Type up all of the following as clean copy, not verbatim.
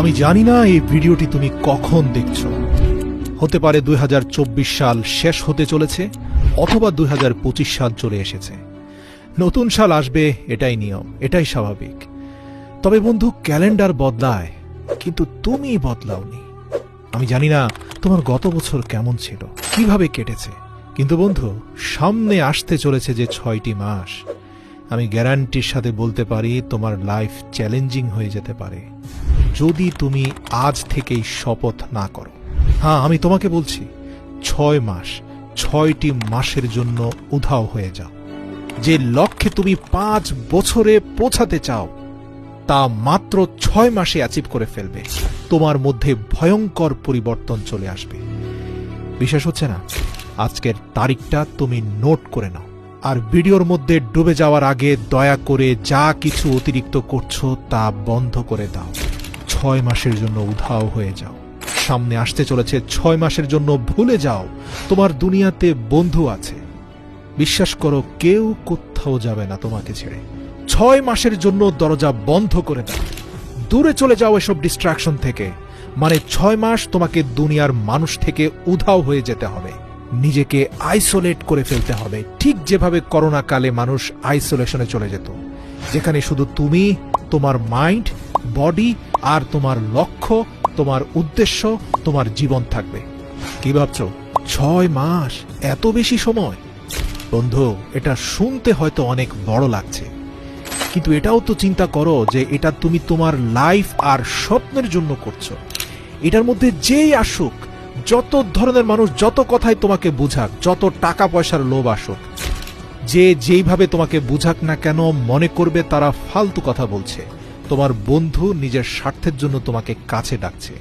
আমি জানি না এই ভিডিওটি তুমি কখন দেখছো। হতে পারে 2024 সাল শেষ হতে চলেছে, অথবা 2025 সাল চলে এসেছে। নতুন সাল আসবে, এটাই নিয়ম, এটাই স্বাভাবিক। তবে বন্ধু, ক্যালেন্ডার বদলায়, কিন্তু তুমি বদলাওনি। আমি জানি না তোমার গত বছর কেমন ছিল, কিভাবে কেটেছে, কিন্তু বন্ধু, সামনে আসতে চলেছে যে 6টি মাস, আমি গ্যারান্টির সাথে বলতে পারি তোমার লাইফ চ্যালেঞ্জিং হয়ে যেতে পারে যদি তুমি আজ থেকেই শপথ না করো। হ্যাঁ, আমি তোমাকে বলছি, 6 মাস, 6টি মাসের জন্য উধাও হয়ে যাও। যে লক্ষ্যে তুমি 5 বছরে পৌঁছাতে চাও, তা মাত্র 6 মাসে অ্যাচিভ করে ফেলবে। তোমার মধ্যে ভয়ঙ্কর পরিবর্তন চলে আসবে। বিশ্বাস হচ্ছে না? আজকের তারিখটা তুমি নোট করে নাও, আর ভিডিওর মধ্যে ডুবে যাওয়ার আগে দয়া করে যা কিছু অতিরিক্ত করছো তা বন্ধ করে দাও। 6 মাসের জন্য উধাও হয়ে যাও। সামনে আসতে চলেছে 6 মাসের জন্য ভুলে যাও তোমার দুনিয়াতে বন্ধু আছে। বিশ্বাস করো, কেউ কোথাও যাবে না তোমাকে ছেড়ে। 6 মাসের জন্য দরজা বন্ধ করে দাও, দূরে চলে যাও এসব ডিস্ট্রাকশন থেকে। মানে 6 মাস তোমাকে দুনিয়ার মানুষ থেকে উধাও হয়ে যেতে হবে, নিজেকে আইসোলেট করে ফেলতে হবে, ঠিক যেভাবে করোনা কালে মানুষ আইসোলেশনে চলে যেত, যেখানে শুধু তুমি, তোমার মাইন্ড, বডি আর তোমার লক্ষ্য, তোমার উদ্দেশ্য, তোমার জীবন থাকবে। কি ভাবছো? 6 মাস, এত বেশি সময়? বন্ধু, এটা শুনতে হয়তো অনেক বড় লাগছে, কিন্তু এটাও তো চিন্তা করো যে এটা তুমি তোমার লাইফ আর স্বপ্নের জন্য করছো। এটার মধ্যে যেই আসুক, যত ধরনের মানুষ যত কথাই তোমাকে বুঝাক, যত টাকা পয়সার লোভ আসুক, যে যেইভাবে তোমাকে বুঝাক না কেন, মনে করবে তারা ফালতু কথা বলছে। তোমার বন্ধু নিজের স্বার্থের জন্য তোমাকে কাছে ডাকছে।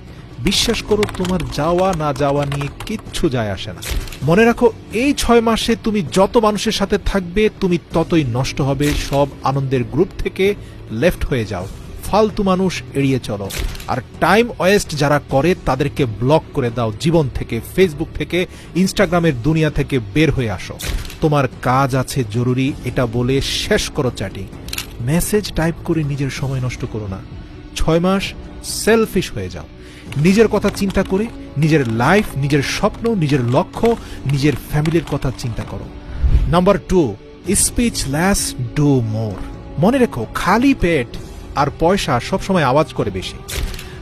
বিশ্বাস করো, তোমার যাওয়া না যাওয়া নিয়ে কিচ্ছু যায় আসে না। মনে রাখো, এই 6 মাসে তুমি যত মানুষের সাথে থাকবে, তুমি ততই নষ্ট হবে। সব আনন্দের গ্রুপ থেকে লেফট হয়ে যাও, ফালতু মানুষ এড়িয়ে চলো, আর টাইম ওয়েস্ট যারা করে তাদেরকে ব্লক করে দাও জীবন থেকে, ফেসবুক থেকে, ইনস্টাগ্রামের দুনিয়া থেকে বের হয়ে আসো। তোমার কাজ আছে জরুরি, এটা বলে শেষ করো চ্যাটিং। মেসেজ টাইপ করে নিজের সময় নষ্ট করো না। 6 মাস সেলফিশ হয়ে যাও, নিজের কথা চিন্তা করে, নিজের লাইফ, নিজের স্বপ্ন, নিজের লক্ষ্য, নিজের ফ্যামিলির কথা চিন্তা করো। Number 2, speech less, do more. মনে রেখো, খালি পেট আর পয়সা সবসময় আওয়াজ করে বেশি।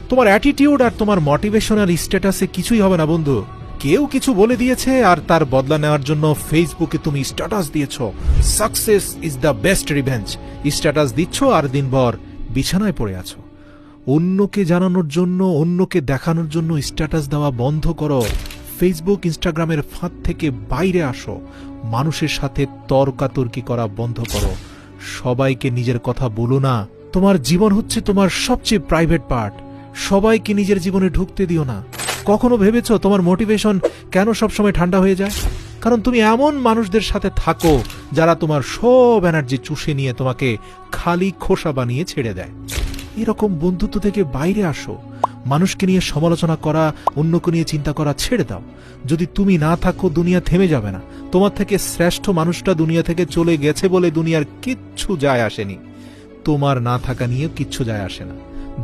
তোমার অ্যাটিটিউড আর তোমার মোটিভেশনাল স্ট্যাটাসে কিছুই হবে না বন্ধু। কেউ কিছু বলে দিয়েছে আর তার বদলা নেওয়ার জন্য ফেসবুকে তুমি স্ট্যাটাস দিয়েছো, success is the best revenge. Status দিচ্ছ আর দিনভর বিছানায় পড়ে আছো। অন্যকে জানানোর জন্য, অন্যকে দেখানোর জন্য স্ট্যাটাস দেওয়া বন্ধ করো। ফেসবুক, ইনস্টাগ্রামের ফাঁদ থেকে বাইরে আসো। মানুষের সাথে তর্কাতর্কি করা বন্ধ করো। সবাইকে নিজের কথা বলো না। তোমার জীবন হচ্ছে তোমার সবচেয়ে প্রাইভেট পার্ট। সবাইকে নিজের জীবনে ঢুকতে দিও না। কখনো ভেবেছো তোমার মোটিভেশন কেন সবসময় ঠান্ডা হয়ে যায়? কারণ তুমি এমন মানুষদের সাথে থাকো যারা তোমার সব এনার্জি চুষে নিয়ে তোমাকে খালি খোসা বানিয়ে ছেড়ে দেয়। এরকম বন্ধুত্ব থেকে বাইরে আসো। মানুষকে নিয়ে সমালোচনা করা, অন্যকে নিয়ে চিন্তা করা ছেড়ে দাও। যদি তুমি না থাকো, দুনিয়া থেমে যাবে না। তোমার থেকে শ্রেষ্ঠ মানুষটা দুনিয়া থেকে চলে গেছে বলে দুনিয়ার কিচ্ছু যায় আসেনি। তোমার না থাকা নিয়ে কিচ্ছু যায় আসে না।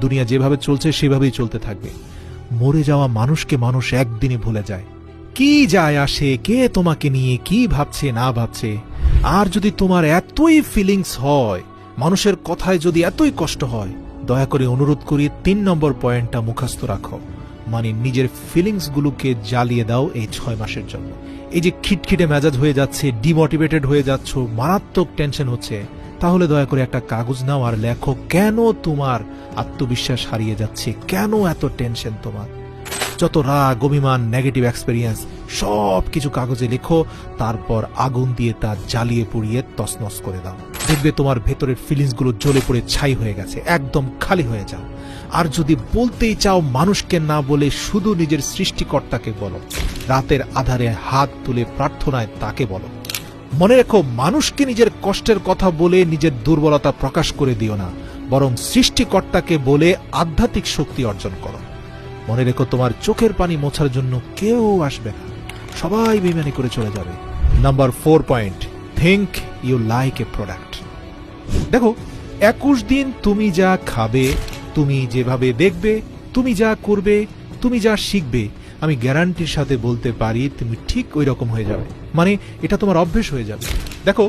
দুনিয়া যেভাবে চলছে সেভাবেই চলতে থাকবে। মরে যাওয়া মানুষকে মানুষ একদিনই ভুলে যায়। কি যায় আসে কে তোমাকে নিয়ে কি ভাবছে না ভাবছে? আর যদি তোমার এতই ফিলিংস হয়, মানুষের কথায় যদি এতই কষ্ট হয়, দয়া করে অনুরোধ করি 3 নম্বর পয়েন্টটা মুখস্থ রাখো। মানে নিজের ফিলিংসগুলোকে জ্বালিয়ে দাও এই 6 মাসের জন্য। এই যে খিটখিটে মেজাজ হয়ে যাচ্ছে, ডিমোটিভেটেড হয়ে যাচ্ছ, মারাত্মক টেনশন হচ্ছে, তাহলে দয়া করে একটা কাগজ নাও আর লেখো কেন তোমার আত্মবিশ্বাস হারিয়ে যাচ্ছে, কেন এত টেনশন তোমার। যত রাগ, অভিমান, নেগেটিভ এক্সপেরিয়েন্স সব কিছু কাগজে লেখো, তারপর আগুন দিয়ে তা জ্বালিয়ে পুড়িয়ে তছনছ করে দাও। দেখবে তোমার ভেতরের ফিলিংসগুলো জ্বলে পড়ে ছাই হয়ে গেছে, একদম খালি হয়ে যাও। আর যদি বলতেই চাও, মানুষকে না বলে শুধু নিজের সৃষ্টিকর্তাকে বলো। রাতের আধারে হাত তুলে প্রার্থনায় তাকে বলো। মনে রেখো, মানুষকে নিজের কষ্টের কথা বলে নিজের দুর্বলতা প্রকাশ করে দিও না, বরং সৃষ্টিকর্তাকে বলে আধ্যাত্মিক শক্তি অর্জন করো। মনে রেখো, তোমার চোখের পানি মোছার জন্য কেউ আসবে না, সবাই বেইমানি করে চলে যাবে। Number 4 point, think you like a product. দেখো, 21 দিন তুমি যা খাবে, তুমি যেভাবে দেখবে, তুমি যা করবে, তুমি যা শিখবে, আমি গ্যারান্টির সাথে বলতে পারি তুমি ঠিক ওই রকম হয়ে যাবে। মানে এটা তোমার অভ্যেস হয়ে যাবে। দেখো,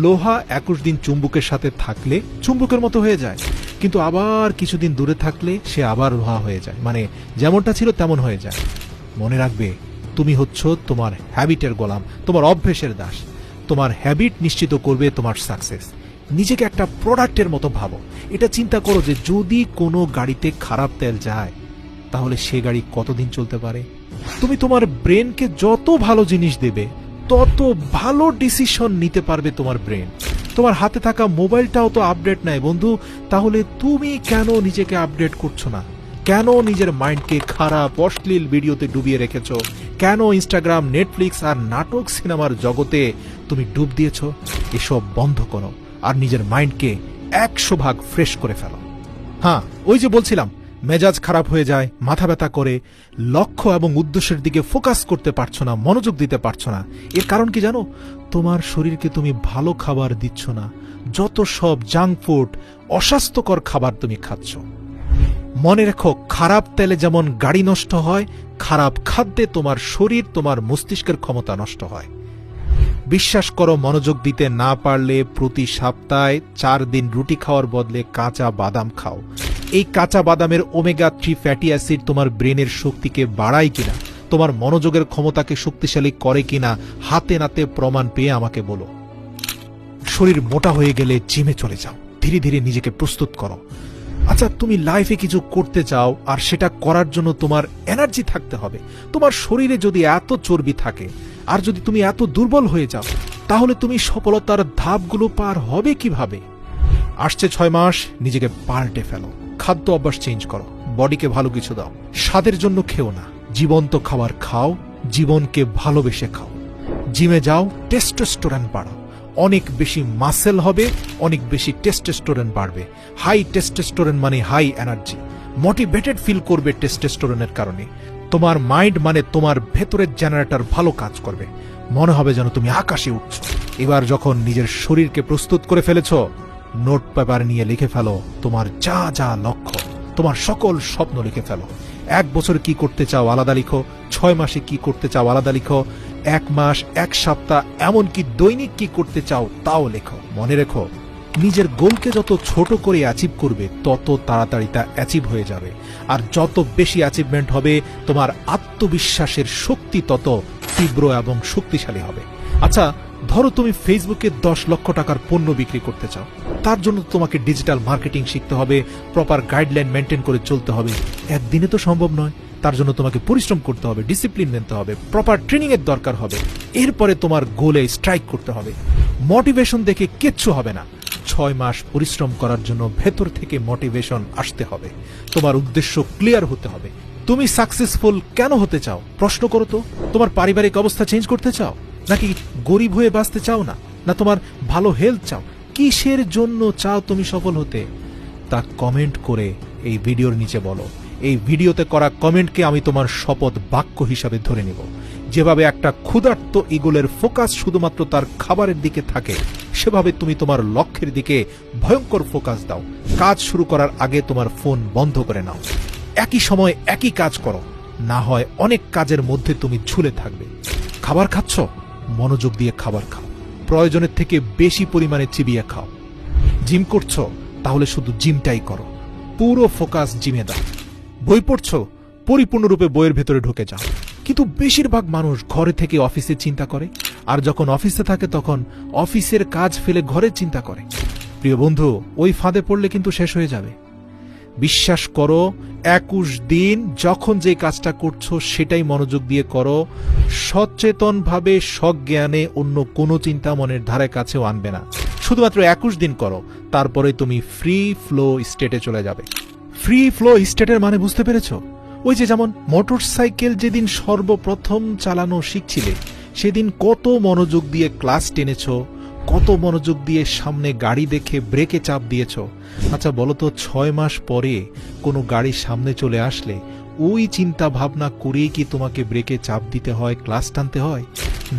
লোহা 21 দিন চুম্বকের সাথে থাকলে চুম্বকের মতো হয়ে যায়, কিন্তু আবার কিছুদিন দূরে থাকলে সে আবার লোহা হয়ে যায়, মানে যেমনটা ছিল তেমন হয়ে যায়। মনে রাখবে, তুমি হচ্ছ তোমার হ্যাবিটের গোলাম, তোমার অভ্যেসের দাস। তোমার হ্যাবিট নিশ্চিত করবে তোমার সাকসেস। নিজেকে একটা প্রোডাক্টের মতো ভাবো। এটা চিন্তা করো যে যদি কোনো গাড়িতে খারাপ তেল যায় তাহলে সে গাড়ি কতদিন চলতে পারে। তুমি তোমার ব্রেনকে যত ভালো জিনিস দেবে তত ভালো ডিসিশন নিতে পারবে তোমার ব্রেন। তোমার হাতে থাকা মোবাইলটাও তো আপডেট নেয় বন্ধু, তাহলে তুমি কেন নিজেকে আপডেট করছো না? কেন নিজের মাইন্ডকে খারাপ অশ্লীল ভিডিওতে ডুবিয়ে রেখেছ? কেন ইনস্টাগ্রাম, নেটফ্লিক্স আর নাটক সিনেমার জগতে তুমি ডুব দিয়েছ? এসব বন্ধ করো আর নিজের মাইন্ডকে 100 ভাগ ফ্রেশ করে ফেলো। হ্যাঁ, ওই যে বলছিলাম, মেজাজ খারাপ হয়ে যায়, মাথা ব্যথা করে, লক্ষ্য এবং উদ্দেশ্যের দিকে ফোকাস করতে পারছো না, মনোযোগ দিতে পারছো না। এর কারণ কি জানো? তোমার শরীরকে তুমি ভালো খাবার দিচ্ছ না। যত সব জাঙ্ক ফুড, অস্বাস্থ্যকর খাবার তুমি খাচ্ছ। মনে রেখো, খারাপ তেলে যেমন গাড়ি নষ্ট হয়, খারাপ খাদ্যে তোমার শরীর, তোমার মস্তিষ্কের ক্ষমতা নষ্ট হয়। বিশ্বাস করো, মনোযোগ দিতে না পারলে প্রতি সপ্তাহে 4 দিন রুটি খাওয়ার বদলে কাঁচা বাদাম খাও। এই কাঁচা বাদামের ওমেগা 3 ফ্যাটি অ্যাসিড তোমার ব্রেনের শক্তিকে বাড়ায় কিনা, তোমার মনোযোগের ক্ষমতাকে শক্তিশালী করে কিনা, হাতে নাতে প্রমাণ পেয়ে আমাকে বলো। শরীর মোটা হয়ে গেলে জিমে চলে যাও, ধীরে ধীরে নিজেকে প্রস্তুত করো। আচ্ছা, তুমি লাইফে কিছু করতে চাও আর সেটা করার জন্য তোমার এনার্জি থাকতে হবে। তোমার শরীরে যদি এত চর্বি থাকে আর যদি তুমি এত দুর্বল হয়ে যাও, তাহলে তুমি সফলতার ধাপগুলো পার হবে কিভাবে? আসছে 6 মাস, নিজেকে পাল্টে ফেলো। খাদ্য অভ্যাস চেঞ্জ করো, বডিকে ভালো কিছু দাও। স্বাদের জন্য খেও না, জীবন্ত খাবার খাও, জীবনকে ভালোবেসে খাও। জিমে যাও, টেস্টোস্টেরন বাড়াও। অনেক বেশি মাসেল হবে, অনেক বেশি টেস্টোস্টেরন বাড়বে। হাই টেস্টোস্টেরন মানে হাই এনার্জি, মোটিভেটেড ফিল করবে টেস্টোস্টেরনের কারণে। তোমার মাইন্ড মানে তোমার ভেতরের জেনারেটর ভালো কাজ করবে, মনে হবে যেন তুমি আকাশে উঠছো। এবার যখন নিজের শরীরকে প্রস্তুত করে ফেলেছ, নোট পেপার নিয়ে লিখে ফেলো তোমার যা যা লক্ষ্য, তোমার সকল স্বপ্ন লিখে ফেলো। 1 বছর কি করতে চাও আলাদা লিখো, 6 মাসে কি করতে চাও আলাদা লিখো, 1 মাস, 1 সপ্তাহ, এমনকি দৈনিক কি করতে চাও তাও লেখো। মনে রেখো, নিজের গোলকে যত ছোট করে অ্যাচিভ করবে তত তাড়াতাড়ি তা অ্যাচিভ হয়ে যাবে। আর যত বেশি অ্যাচিভমেন্ট হবে, তোমার আত্মবিশ্বাসের শক্তি তত তীব্র এবং শক্তিশালী হবে। আচ্ছা, ধরো তুমি ফেসবুকে 10 লক্ষ টাকার পণ্য বিক্রি করতে চাও। তার জন্য তোমাকে ডিজিটাল মার্কেটিং শিখতে হবে, প্রপার গাইডলাইন মেনটেন করে চলতে হবে। একদিনে তো সম্ভব নয়, তার জন্য তোমাকে পরিশ্রম করতে হবে, ডিসিপ্লিন নিতে হবে, প্রপার ট্রেনিং এর দরকার হবে। এরপরে তোমার গোলে স্ট্রাইক করতে হবে। মোটিভেশন দেখে কিচ্ছু হবে না। 6 মাস পরিশ্রম করার জন্য ভেতর থেকে মোটিভেশন আসতে হবে। তোমার উদ্দেশ্য ক্লিয়ার হতে হবে। তুমি সাকসেসফুল কেন হতে চাও? প্রশ্ন করো তো। তোমার পারিবারিক অবস্থা চেঞ্জ করতে চাও, নাকি গরিব হয়ে বাঁচতে চাও না, না তোমার ভালো হেলথ চাও? কিসের জন্য চাও তুমি সফল হতে? তা কমেন্ট করে এই ভিডিওর নিচে বলো। এই ভিডিওতে করা কমেন্টকে আমি তোমার শপথ বাক্য হিসাবে ধরে নেব। যেভাবে একটা ক্ষুধার্ত ঈগলের ফোকাস শুধুমাত্র তার খাবারের দিকে থাকে, সেভাবে তুমি তোমার লক্ষ্যের দিকে ভয়ঙ্কর ফোকাস দাও। কাজ শুরু করার আগে তোমার ফোন বন্ধ করে নাও। একই সময় একই কাজ করো, না হয় অনেক কাজের মধ্যে তুমি ঝুলে থাকবে। খাবার খাচ্ছ, মনোযোগ দিয়ে খাবার খাও, প্রয়োজনের থেকে বেশি পরিমাণে চিবিয়ে খাও। জিম করছো, তাহলে শুধু জিমটাই করো, পুরো ফোকাস জিমে দাও। বই পড়ছো, পরিপূর্ণরূপে বইয়ের ভেতরে ঢুকে যাও। কিন্তু বেশিরভাগ মানুষ ঘরে থেকে অফিসে চিন্তা করে, আর যখন অফিসে থাকে তখন অফিসের কাজ ফেলে ঘরে চিন্তা করে। প্রিয় বন্ধু, ওই ফাঁদে পড়লে কিন্তু শেষ হয়ে যাবে। বিশ্বাস করো, 21 দিন যখন যে কাজটা করছো সেটাই মনোযোগ দিয়ে করো। সচেতনভাবে সজ্ঞানে অন্য কোনো চিন্তা মনের ধারে কাছেও আনবে না। শুধুমাত্র 21 দিন করো, তারপরে তুমি ফ্রি ফ্লো স্টেটে চলে যাবে। ফ্রি ফ্লো স্টেটের মানে বুঝতে পেরেছো? ওই যে যেমন মোটরসাইকেল যেদিন সর্বপ্রথম চালানো শিখছিলে, সেদিন কত মনোযোগ দিয়ে ক্লাস টেনেছো, কত মনোযোগ দিয়ে সামনে গাড়ি দেখে ব্রেকে চাপ দিয়েছো। আচ্ছা বলো তো, 6 মাস পরে কোনো গাড়ি সামনে চলে আসলে ওই চিন্তা ভাবনা করেই কি তোমাকে ব্রেকে চাপ দিতে হয়, ক্লাস টানতে হয়?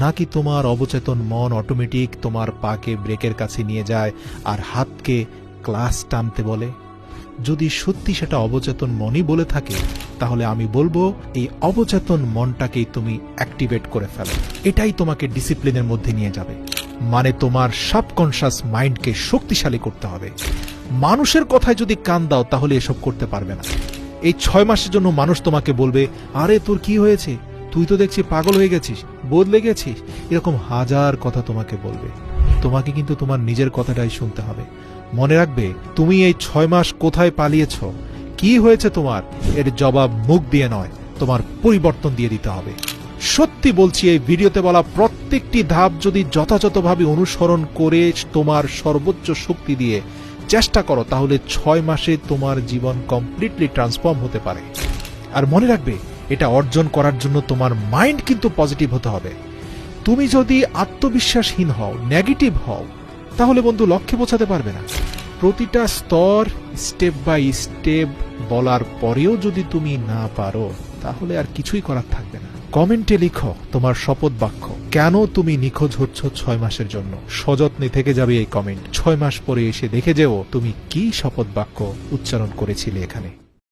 নাকি তোমার অবচেতন মন অটোমেটিক তোমার পাকে ব্রেকের কাছে নিয়ে যায় আর হাতকে ক্লাস টানতে বলে? যদি সত্যি সেটা অবচেতন মনই বলে থাকে, তাহলে আমি বলবো এই অবচেতন মনটাকেই তুমি অ্যাক্টিভেট করে ফেলো। এটাই তোমাকে ডিসিপ্লিনের মধ্যে নিয়ে যাবে। মানে তোমার সাবকনশাস মাইন্ডকে শক্তিশালী করতে হবে। মানুষের কথায় যদি কান দাও তাহলে এসব করতে পারবে না। এই 6 মাসের জন্য মানুষ তোমাকে বলবে, আরে তোর কি হয়েছে, তুই তো দেখছি পাগল হয়ে গেছিস, বদলে গেছিস, এরকম হাজার কথা তোমাকে বলবে। তোমাকে কিন্তু তোমার নিজের কথাটাই শুনতে হবে। মনে রাখবে, তুমি এই 6 মাস কোথায় পালিয়েছ, কি হয়েছে তোমার, এর জবাব মুখ দিয়ে নয়, তোমার পরিবর্তন দিয়ে দিতে হবে। সত্যি বলছি, এই ভিডিওতে বলা প্রত্যেকটি ধাপ যদি যথাযথভাবে অনুসরণ করে তোমার সর্বোচ্চ শক্তি দিয়ে চেষ্টা করো, তাহলে 6 মাসে তোমার জীবন কমপ্লিটলি ট্রান্সফর্ম হতে পারে। আর মনে রাখবে, এটা অর্জন করার জন্য তোমার মাইন্ড কিন্তু পজিটিভ হতে হবে। তুমি যদি আত্মবিশ্বাসহীন হও, নেগেটিভ হও, তাহলে বন্ধু লক্ষ্যে পৌঁছাতে পারবে না। প্রতিটা স্তর স্টেপ বাই স্টেপ বলার পরেও যদি তুমি না পারো, তাহলে আর কিছুই করার থাকবে না। কমেন্টে লিখো তোমার শপথ বাক্য, কেন তুমি নিখোঁজ হচ্ছ 6 মাসের জন্য। সযত্নে থেকে যাবে এই কমেন্ট। 6 মাস পরে এসে দেখে যেও তুমি কি শপথ বাক্য উচ্চারণ করেছিলে এখানে।